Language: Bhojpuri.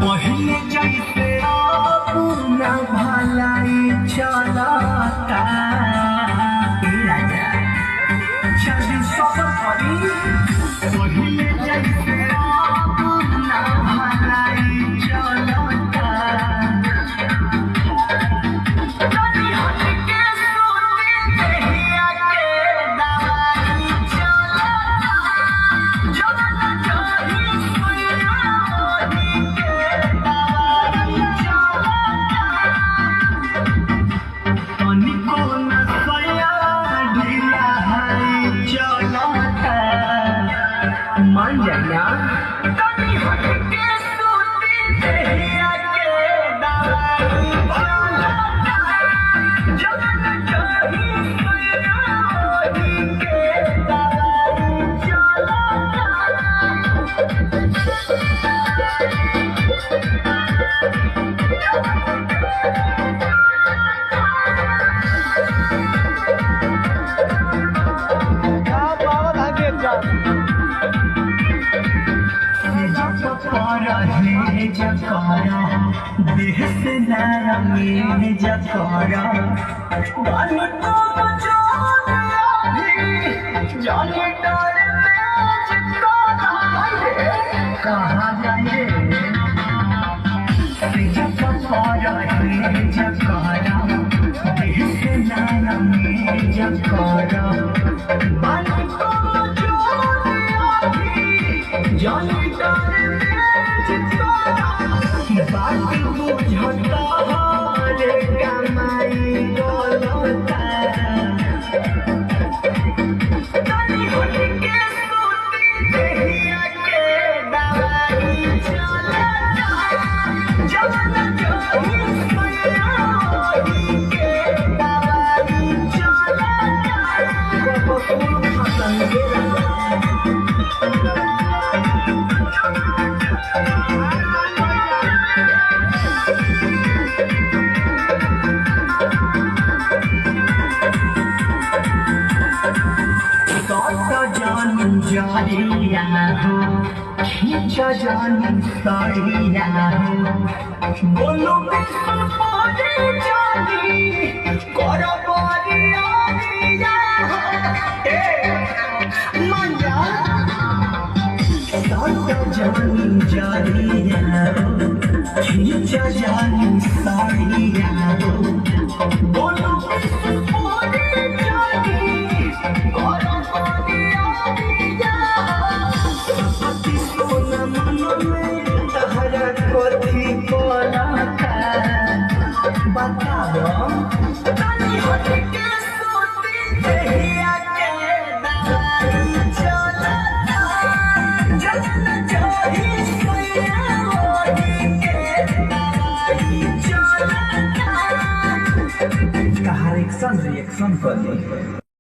पहले जैसे अपना भलाई चलता राजा छवि सब करी पहले जैसे अपना भलाई चलता तनी हट के सोते देहिया के दवाई चलता जवन चाही सुइया ओही के दवाई चलता तनिको न सया ढीला है चलता मान जाना तनी हट के सोते देहिया के दवाई चलता जवन चाही सुइया ओही के दवाई देह से नारंगे जकरा बानी तो जाने डर कहाँ जाए जकरा देह से नारंगे जकरा बानी तो जाने डर बात बुझता हर कमाई गलता तनी हट के सोती देहिया के दवाई चलता जवन चाही सुइया ओही के दवाई चलता कबूल खतन के जानी जारिया हो खींच जानी साड़िया हो बोलो बिल्कुल पानी जानी करो बारिया दिया हो मंजा जानी जारिया हो खींच जानी साड़िया हो बोलो बिल्कुल पानी जानी करो तनी हट के सोती देहिया के दवाई चलता जवन चाही सुइया ओही के दवाई चलता कहाँ रिएक्शन कर दी।